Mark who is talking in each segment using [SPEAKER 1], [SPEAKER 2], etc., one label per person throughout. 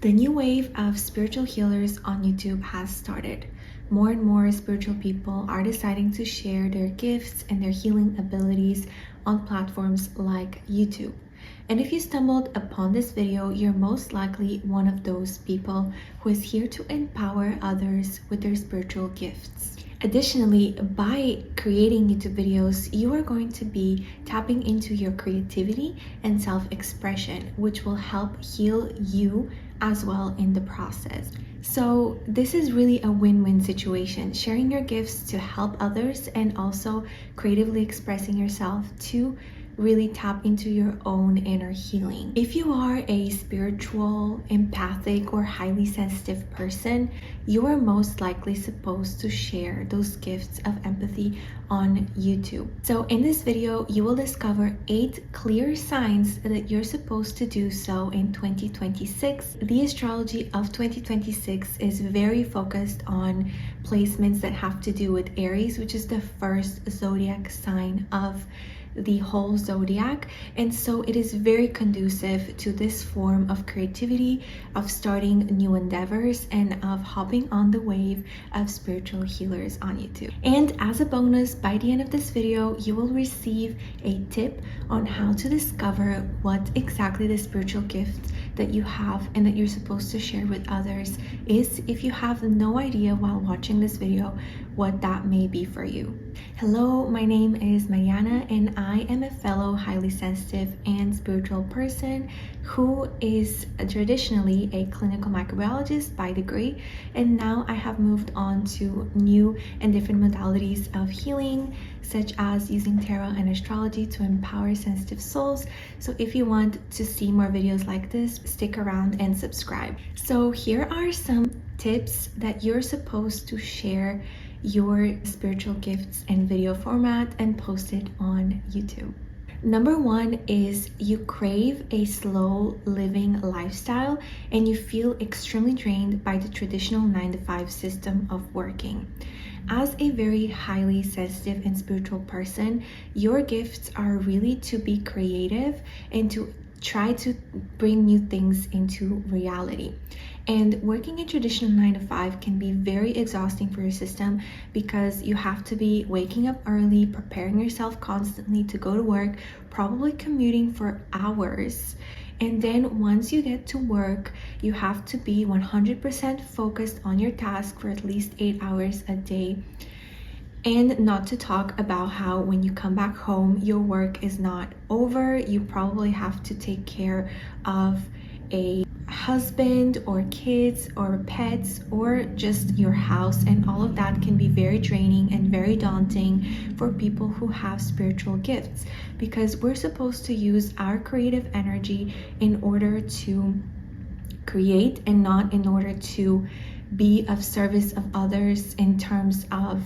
[SPEAKER 1] The new wave of spiritual healers on YouTube has started. More and more spiritual people are deciding to share their gifts and their healing abilities on platforms like YouTube. And if you stumbled upon this video, you're most likely one of those people who is here to empower others with their spiritual gifts. Additionally, by creating YouTube videos, you are going to be tapping into your creativity and self-expression, which will help heal you as well in the process. So this is really a win-win situation, sharing your gifts to help others and also creatively expressing yourself to really tap into your own inner healing. If you are a spiritual, empathic, or highly sensitive person, you are most likely supposed to share those gifts of empathy on YouTube. So in this video, you will discover 8 clear signs that you're supposed to do so in 2026. The astrology of 2026 is very focused on placements that have to do with Aries, which is the first zodiac sign of the whole zodiac, and so it is very conducive to this form of creativity, of starting new endeavors, and of hopping on the wave of spiritual healers on YouTube. And as a bonus, by the end of this video, you will receive a tip on how to discover what exactly the spiritual gift that you have and that you're supposed to share with others is, if you have no idea while watching this video what that may be for you. Hello, my name is Mariana and I am a fellow highly sensitive and spiritual person who is traditionally a clinical microbiologist by degree, and now I have moved on to new and different modalities of healing, such as using tarot and astrology to empower sensitive souls. So if you want to see more videos like this, stick around and subscribe. So here are some tips that you're supposed to share your spiritual gifts in video format and post it on YouTube. Number 1 is you crave a slow living lifestyle and you feel extremely drained by the traditional 9-to-5 system of working. As a very highly sensitive and spiritual person, your gifts are really to be creative and to try to bring new things into reality. And working a traditional 9-to-5 can be very exhausting for your system because you have to be waking up early, preparing yourself constantly to go to work, probably commuting for hours. And then once you get to work, you have to be 100% focused on your task for at least 8 hours a day. And not to talk about how when you come back home, your work is not over. You probably have to take care of a husband or kids or pets or just your house, and all of that can be very draining and very daunting for people who have spiritual gifts, because we're supposed to use our creative energy in order to create and not in order to be of service of others in terms of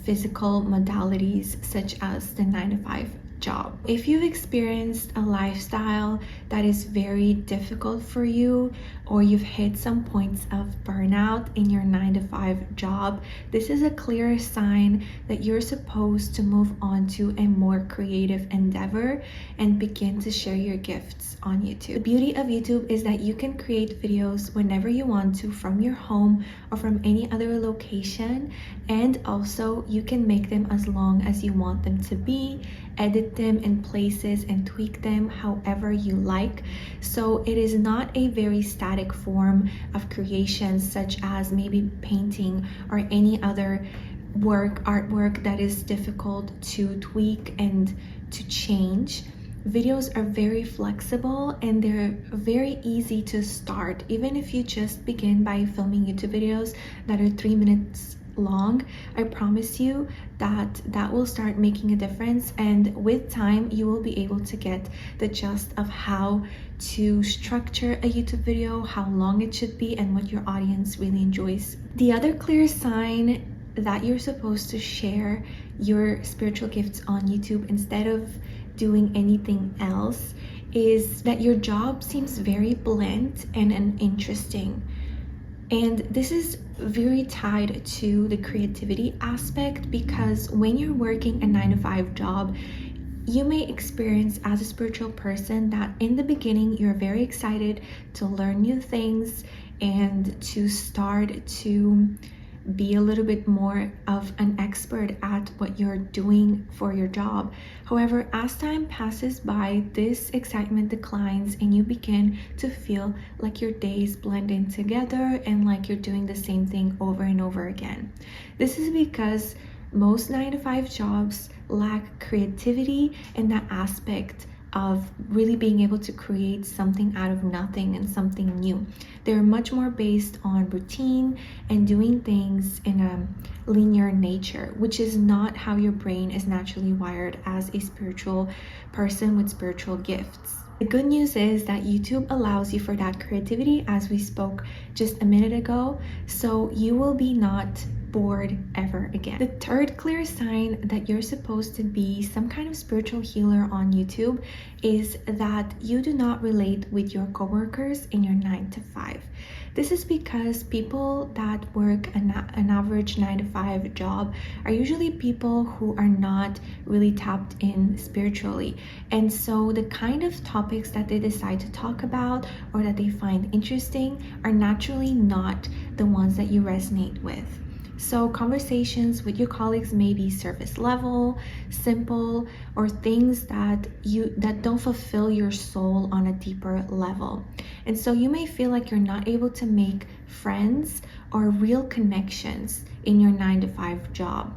[SPEAKER 1] physical modalities such as the 9-to-5 job. If you've experienced a lifestyle that is very difficult for you, or you've hit some points of burnout in your 9-to-5 job, this is a clear sign that you're supposed to move on to a more creative endeavor and begin to share your gifts on YouTube. The beauty of YouTube is that you can create videos whenever you want to from your home or from any other location, and also you can make them as long as you want them to be, edit them in places and tweak them however you like. So it is not a very static form of creation, such as maybe painting or any other artwork that is difficult to tweak and to change. Videos are very flexible and they're very easy to start. Even if you just begin by filming YouTube videos that are 3 minutes long, I promise you that will start making a difference, and with time you will be able to get the gist of how to structure a YouTube video, how long it should be, and what your audience really enjoys. The other clear sign that you're supposed to share your spiritual gifts on YouTube instead of doing anything else is that your job seems very bland and uninteresting. And this is very tied to the creativity aspect, because when you're working a 9-to-5 job, you may experience as a spiritual person that in the beginning you're very excited to learn new things and to start to be a little bit more of an expert at what you're doing for your job. However, as time passes by, this excitement declines and you begin to feel like your days blend in together and like you're doing the same thing over and over again. This is because most 9-to-5 jobs lack creativity and that aspect of really being able to create something out of nothing and something new. They're much more based on routine and doing things in a linear nature, which is not how your brain is naturally wired as a spiritual person with spiritual gifts. The good news is that YouTube allows you for that creativity, as we spoke just a minute ago, so you will be not bored ever again. The third clear sign that you're supposed to be some kind of spiritual healer on YouTube is that you do not relate with your coworkers in your 9-to-5. This is because people that work an average 9-to-5 job are usually people who are not really tapped in spiritually. And so the kind of topics that they decide to talk about or that they find interesting are naturally not the ones that you resonate with. So conversations with your colleagues may be surface level, simple, or things that don't fulfill your soul on a deeper level. And so you may feel like you're not able to make friends or real connections in your 9-to-5 job.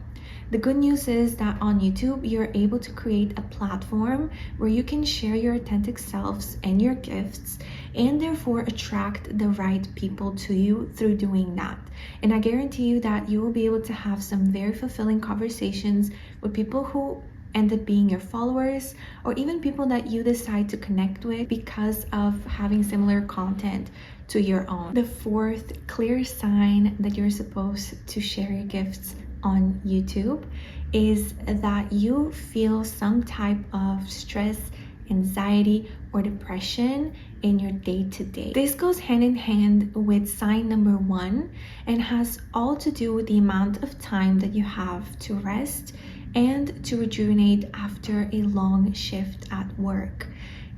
[SPEAKER 1] The good news is that on YouTube, you're able to create a platform where you can share your authentic selves and your gifts and therefore attract the right people to you through doing that. And I guarantee you that you will be able to have some very fulfilling conversations with people who end up being your followers or even people that you decide to connect with because of having similar content to your own. The fourth clear sign that you're supposed to share your gifts on YouTube is that you feel some type of stress, anxiety, or depression in your day-to-day. This goes hand in hand with sign number 1 and has all to do with the amount of time that you have to rest and to rejuvenate after a long shift at work.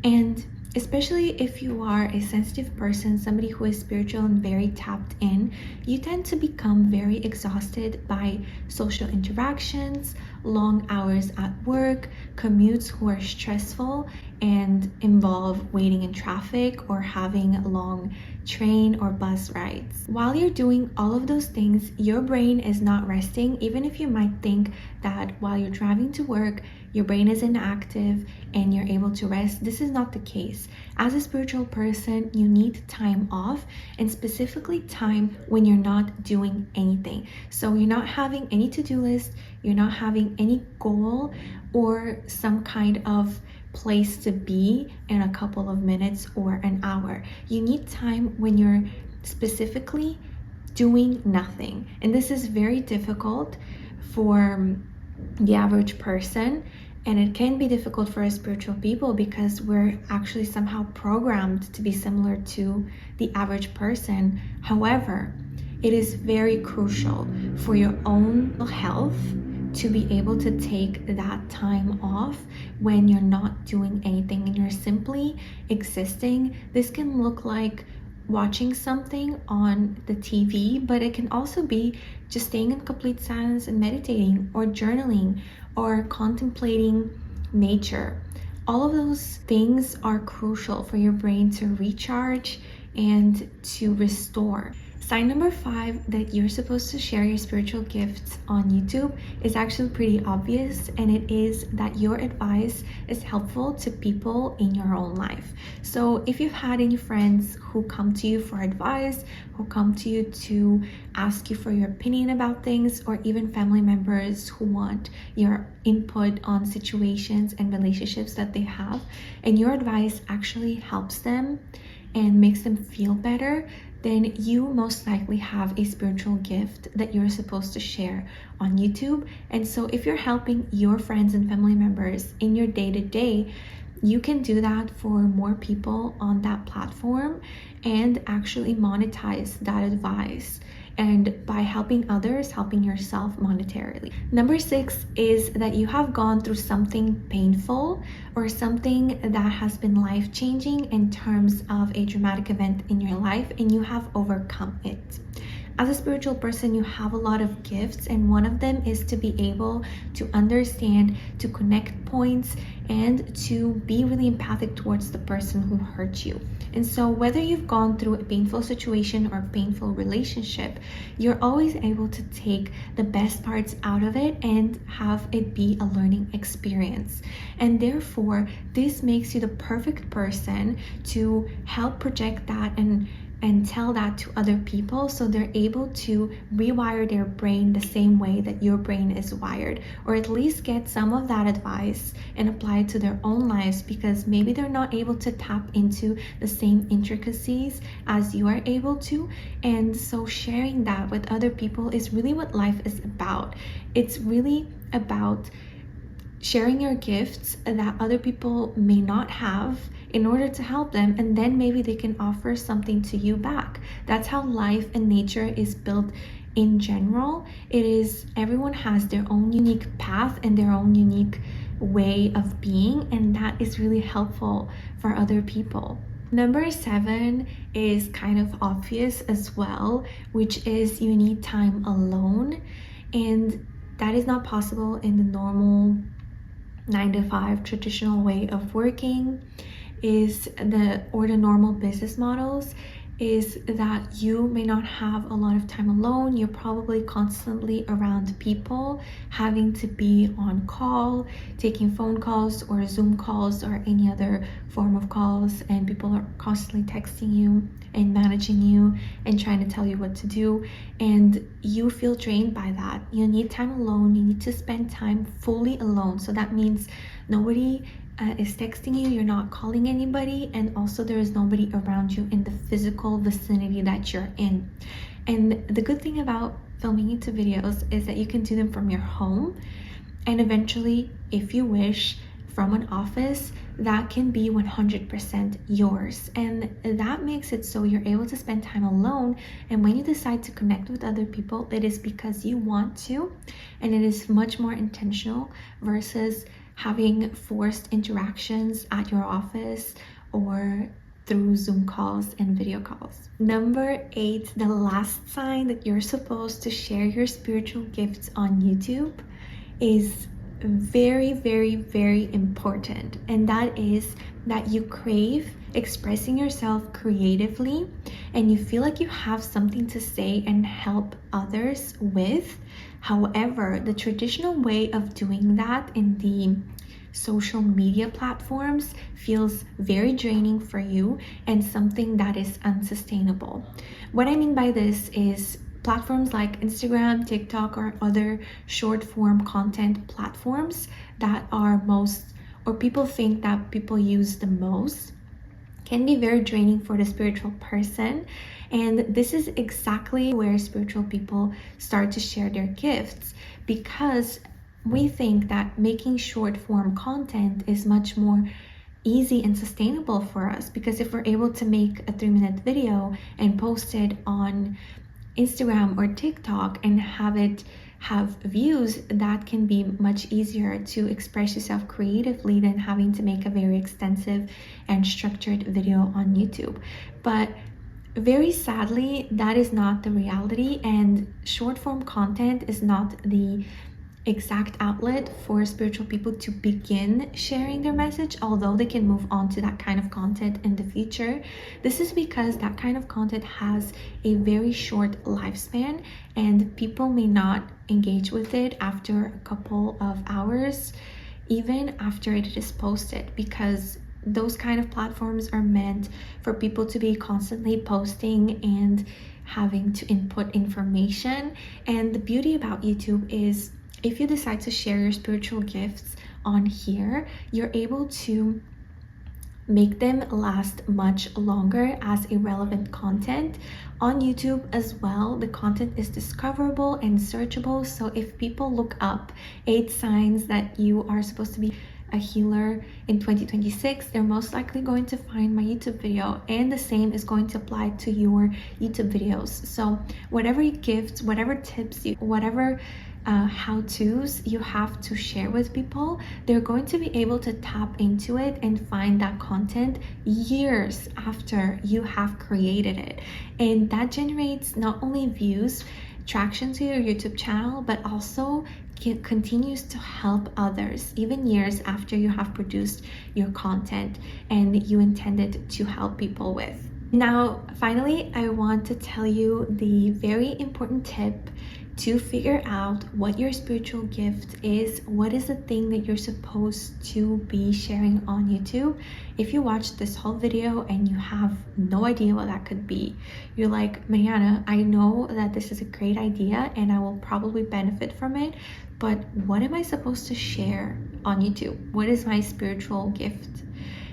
[SPEAKER 1] And especially if you are a sensitive person, somebody who is spiritual and very tapped in, you tend to become very exhausted by social interactions, long hours at work, commutes who are stressful and involve waiting in traffic or having long train or bus rides. While you're doing all of those things, your brain is not resting, even if you might think that while you're driving to work, your brain is inactive and you're able to rest. This is not the case. As a spiritual person, you need time off, and specifically time when you're not doing anything. So you're not having any to-do list, you're not having any goal or some kind of place to be in a couple of minutes or an hour. You need time when you're specifically doing nothing. And this is very difficult for the average person, and it can be difficult for us spiritual people because we're actually somehow programmed to be similar to the average person. However, it is very crucial for your own health to be able to take that time off when you're not doing anything and you're simply existing. This can look like watching something on the TV, but it can also be just staying in complete silence and meditating or journaling or contemplating nature. All of those things are crucial for your brain to recharge and to restore. Sign number 5 that you're supposed to share your spiritual gifts on YouTube is actually pretty obvious, and it is that your advice is helpful to people in your own life. So if you've had any friends who come to you for advice, who come to you to ask you for your opinion about things, or even family members who want your input on situations and relationships that they have, and your advice actually helps them and makes them feel better, then you most likely have a spiritual gift that you're supposed to share on YouTube. And so if you're helping your friends and family members in your day-to-day, you can do that for more people on that platform and actually monetize that advice. and by helping others, helping yourself monetarily. Number 6 is that you have gone through something painful or something that has been life-changing in terms of a dramatic event in your life, and you have overcome it. As a spiritual person, you have a lot of gifts, and one of them is to be able to understand, to connect points, and to be really empathic towards the person who hurt you. And so whether you've gone through a painful situation or painful relationship, you're always able to take the best parts out of it and have it be a learning experience. And therefore, this makes you the perfect person to help project that and tell that to other people, so they're able to rewire their brain the same way that your brain is wired, or at least get some of that advice and apply it to their own lives, because maybe they're not able to tap into the same intricacies as you are able to. And so sharing that with other people is really what life is about. It's really about sharing your gifts that other people may not have in order to help them, and then maybe they can offer something to you back. That's how life and nature is built in general. It is, everyone has their own unique path and their own unique way of being, and that is really helpful for other people. Number 7 is kind of obvious as well, which is you need time alone, and that is not possible in the normal 9-to-5 traditional way of working. The normal business models is that you may not have a lot of time alone. You're probably constantly around people, having to be on call, taking phone calls or Zoom calls or any other form of calls, and people are constantly texting you and managing you and trying to tell you what to do, and you feel drained by that. You need time alone. You need to spend time fully alone. So that means nobody is texting you, you're not calling anybody, and also there is nobody around you in the physical vicinity that you're in. And the good thing about filming YouTube videos is that you can do them from your home, and eventually, if you wish, from an office that can be 100% yours. And that makes it so you're able to spend time alone, and when you decide to connect with other people, it is because you want to, and it is much more intentional versus having forced interactions at your office or through Zoom calls and video calls. Number 8, the last sign that you're supposed to share your spiritual gifts on YouTube is very, very, very important, and that is that you crave expressing yourself creatively and you feel like you have something to say and help others with. However, the traditional way of doing that in the social media platforms feels very draining for you and something that is unsustainable. What I mean by this is platforms like Instagram, TikTok, or other short form content platforms that are people think that people use the most, can be very draining for the spiritual person. And this is exactly where spiritual people start to share their gifts, because we think that making short form content is much more easy and sustainable for us, because if we're able to make a 3-minute video and post it on Instagram or TikTok and have it have views, that can be much easier to express yourself creatively than having to make a very extensive and structured video on YouTube. But very sadly, that is not the reality, and short form content is not the exact outlet for spiritual people to begin sharing their message, although they can move on to that kind of content in the future. This is because that kind of content has a very short lifespan, and people may not engage with it after a couple of hours, even after it is posted, because those kind of platforms are meant for people to be constantly posting and having to input information. And the beauty about YouTube is, if you decide to share your spiritual gifts on here, you're able to make them last much longer as irrelevant content. On YouTube as well, the content is discoverable and searchable. So if people look up 8 signs that you are supposed to be a healer in 2026, they're most likely going to find my YouTube video, and the same is going to apply to your YouTube videos. So whatever gifts, whatever tips, whatever how-tos you have to share with people, they're going to be able to tap into it and find that content years after you have created it. And that generates not only views, traction to your YouTube channel, but also continues to help others even years after you have produced your content and you intended to help people with. Now, finally, I want to tell you the very important tip to figure out what your spiritual gift is. What is the thing that you're supposed to be sharing on YouTube? If you watch this whole video and you have no idea what that could be, you're like, Mariana, I know that this is a great idea and I will probably benefit from it, but what am I supposed to share on YouTube? What is my spiritual gift?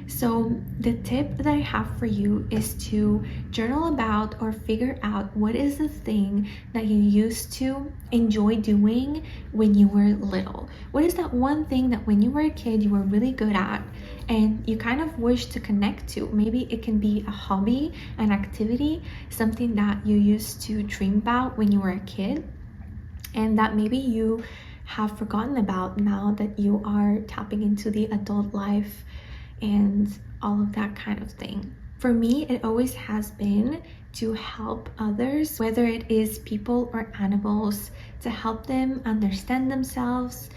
[SPEAKER 1] So the tip that I have for you is to journal about or figure out what is the thing that you used to enjoy doing when you were little. What is that one thing that when you were a kid you were really good at and you kind of wish to connect to? Maybe it can be a hobby, an activity, something that you used to dream about when you were a kid and that maybe you have forgotten about now that you are tapping into the adult life and all of that kind of thing. For me, it always has been to help others, whether it is people or animals, to help them understand themselves,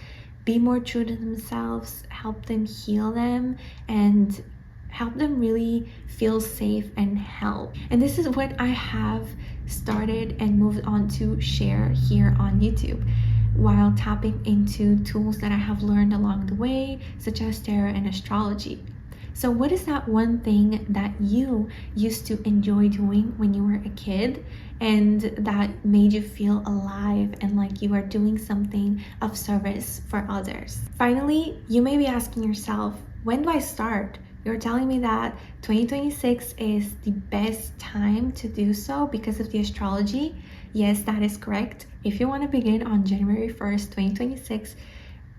[SPEAKER 1] be more true to themselves, help them heal them, and help them really feel safe and held. And this is what I have started and moved on to share here on YouTube, while tapping into tools that I have learned along the way, such as tarot and astrology. So what is that one thing that you used to enjoy doing when you were a kid and that made you feel alive and like you are doing something of service for others? Finally, you may be asking yourself, when do I start? You're telling me that 2026 is the best time to do so because of the astrology. Yes, that is correct. If you want to begin on January 1st, 2026,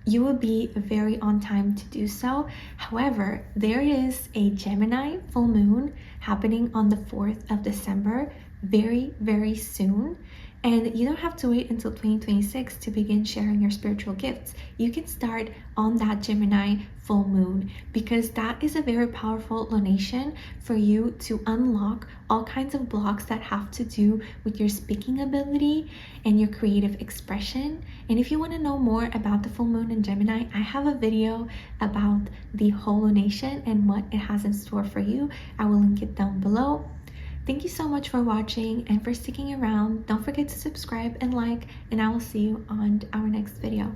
[SPEAKER 1] you will be very on time to do so. However, there is a Gemini full moon happening on the 4th of December, very, very soon. And you don't have to wait until 2026 to begin sharing your spiritual gifts. You can start on that Gemini full moon because that is a very powerful lunation for you to unlock all kinds of blocks that have to do with your speaking ability and your creative expression. And if you want to know more about the full moon in Gemini, I have a video about the whole lunation and what it has in store for you. I will link it down below. Thank you so much for watching and for sticking around. Don't forget to subscribe and like, and I will see you on our next video.